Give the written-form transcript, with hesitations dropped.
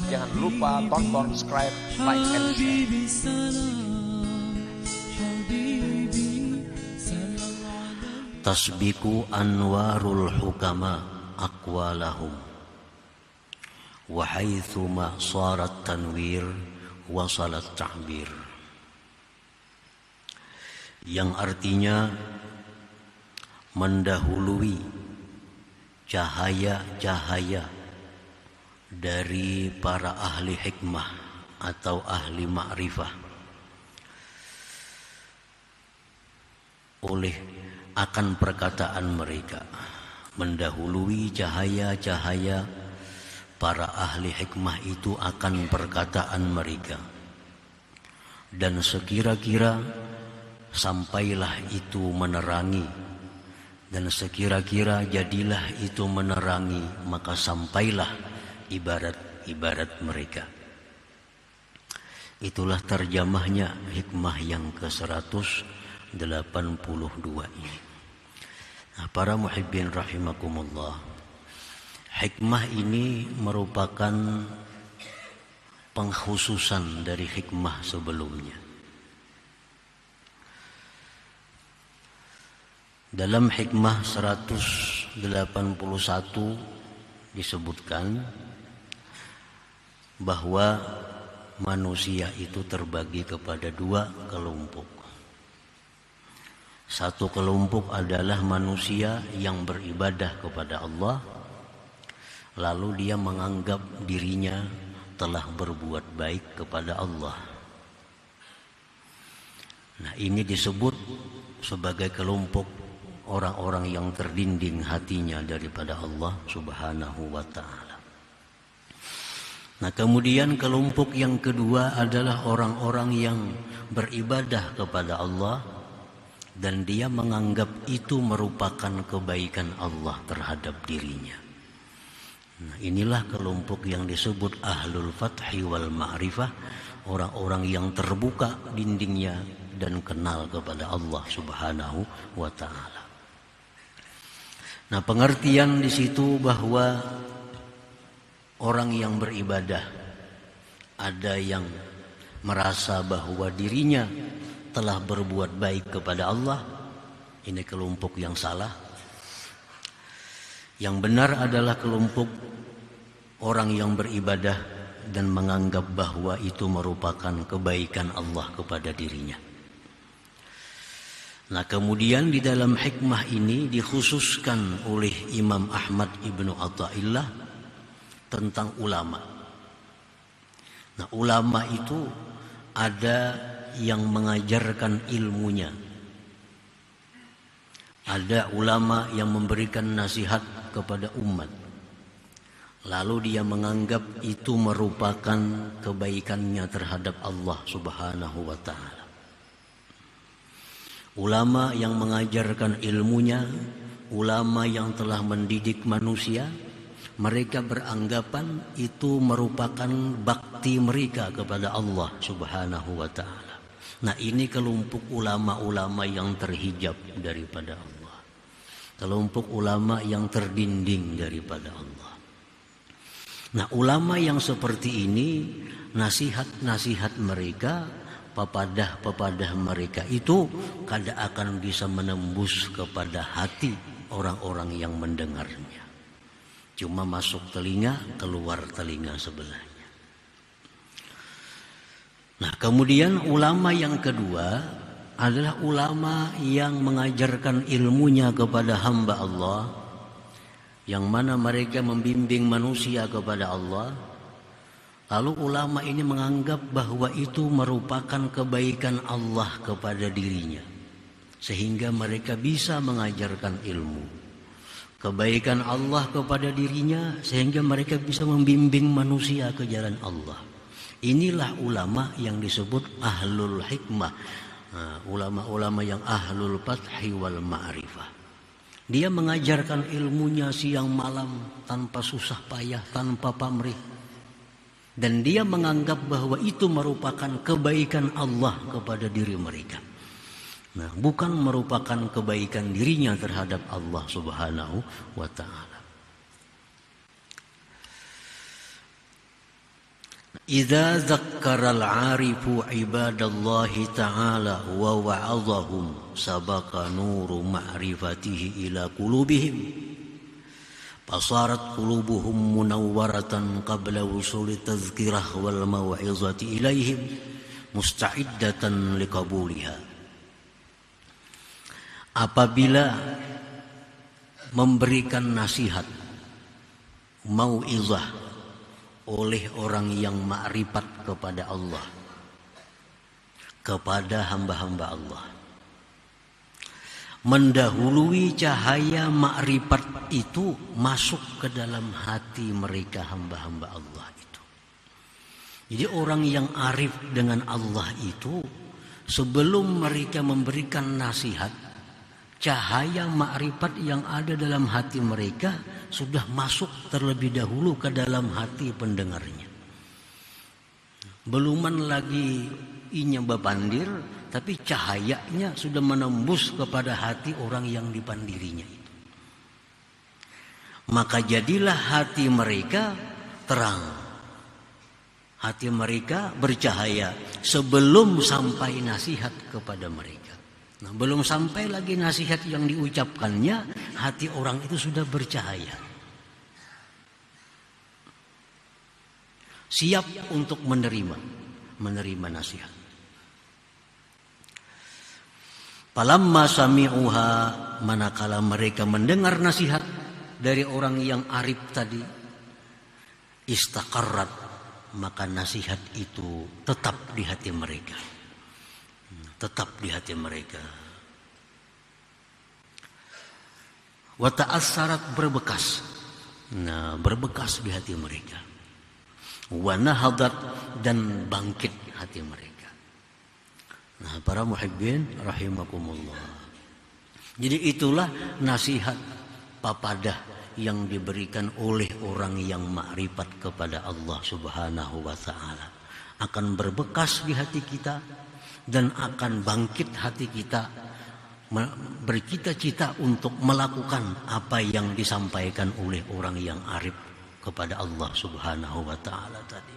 Jangan lupa tonton, subscribe, like, and share. Tasbiku anwarul hukama aqwalahum wa haitsuma sarat tanwir wasalat ta'bir, yang artinya mendahului cahaya-cahaya dari para ahli hikmah atau ahli ma'rifah oleh akan perkataan mereka, mendahului cahaya-cahaya para ahli hikmah itu akan perkataan mereka, dan sekira-kira sampailah itu menerangi, dan sekira-kira jadilah itu menerangi, maka sampailah ibarat-ibarat mereka. Itulah terjemahnya hikmah yang ke-182 ini. Nah, para muhibbin rahimakumullah, hikmah ini merupakan pengkhususan dari hikmah sebelumnya. Dalam hikmah 181 disebutkan bahwa manusia itu terbagi kepada dua kelompok. Satu kelompok adalah manusia yang beribadah kepada Allah, lalu dia menganggap dirinya telah berbuat baik kepada Allah. Nah, ini disebut sebagai kelompok orang-orang yang terdinding hatinya daripada Allah Subhanahu wa ta'ala. Nah, kemudian kelompok yang kedua adalah orang-orang yang beribadah kepada Allah dan dia menganggap itu merupakan kebaikan Allah terhadap dirinya. Nah, inilah kelompok yang disebut ahlul fathi wal ma'rifah, orang-orang yang terbuka dindingnya dan kenal kepada Allah Subhanahu wa ta'ala. Nah, pengertian di situ bahwa orang yang beribadah, ada yang merasa bahwa dirinya telah berbuat baik kepada Allah, ini kelompok yang salah. Yang benar adalah kelompok orang yang beribadah dan menganggap bahwa itu merupakan kebaikan Allah kepada dirinya. Nah, kemudian di dalam hikmah ini dikhususkan oleh Imam Ahmad Ibnu Athaillah tentang ulama. Nah, ulama itu ada yang mengajarkan ilmunya, ada ulama yang memberikan nasihat kepada umat, lalu dia menganggap itu merupakan kebaikannya terhadap Allah Subhanahu wa ta'ala. Ulama yang mengajarkan ilmunya, ulama yang telah mendidik manusia, mereka beranggapan itu merupakan bakti mereka kepada Allah Subhanahu wa ta'ala. Nah, ini kelompok ulama-ulama yang terhijab daripada Allah, kelompok ulama yang terdinding daripada Allah. Nah, ulama yang seperti ini, nasihat-nasihat mereka, pepadah-pepadah mereka itu kadang akan bisa menembus kepada hati orang-orang yang mendengarnya. Cuma masuk telinga, keluar telinga sebelahnya. Nah, kemudian ulama yang kedua adalah ulama yang mengajarkan ilmunya kepada hamba Allah, yang mana mereka membimbing manusia kepada Allah. Lalu ulama ini menganggap bahwa itu merupakan kebaikan Allah kepada dirinya, sehingga mereka bisa mengajarkan ilmu. Kebaikan Allah kepada dirinya sehingga mereka bisa membimbing manusia ke jalan Allah. Inilah ulama yang disebut ahlul hikmah, ulama-ulama yang ahlul fathi wal ma'rifah. Dia mengajarkan ilmunya siang malam tanpa susah payah, tanpa pamrih. Dan dia menganggap bahwa itu merupakan kebaikan Allah kepada diri mereka. Nah, bukan merupakan kebaikan dirinya terhadap Allah Subhanahu wa ta'ala. Idza dzakkaral 'arifu 'ibadallahi ta'ala wa wa'adhahum sabaqa nuru ma'rifatihi ila qulubihim fasarat qulubuhum munawwaratan qabla wusuli tadhkirah wal mau'izati ilaihim musta'iddatan liqabuliha. Apabila memberikan nasihat, mau'izah oleh orang yang makrifat kepada Allah, kepada hamba-hamba Allah, mendahului cahaya makrifat itu masuk ke dalam hati mereka hamba-hamba Allah itu. Jadi orang yang arif dengan Allah itu, sebelum mereka memberikan nasihat, cahaya makrifat yang ada dalam hati mereka sudah masuk terlebih dahulu ke dalam hati pendengarnya. Beluman lagi inya bapandir, tapi cahayanya sudah menembus kepada hati orang yang dipandirinya itu. Maka jadilah hati mereka terang, hati mereka bercahaya sebelum sampai nasihat kepada mereka. Nah, belum sampai lagi nasihat yang diucapkannya, hati orang itu sudah bercahaya, siap untuk menerima nasihat. Falamma sami'uha, manakala mereka mendengar nasihat dari orang yang arif tadi, istaqarrat, maka nasihat itu tetap di hati mereka. Tetap di hati mereka. Wa ta'assarat, berbekas. Nah, berbekas di hati mereka. Wa nahadat, dan bangkit hati mereka. Nah, para muhibbin rahimakumullah. Jadi itulah nasihat papadah yang diberikan oleh orang yang makrifat kepada Allah Subhanahu wa taala. Akan berbekas di hati kita dan akan bangkit hati kita, bercita-cita untuk melakukan apa yang disampaikan oleh orang yang arif kepada Allah Subhanahu wa taala tadi.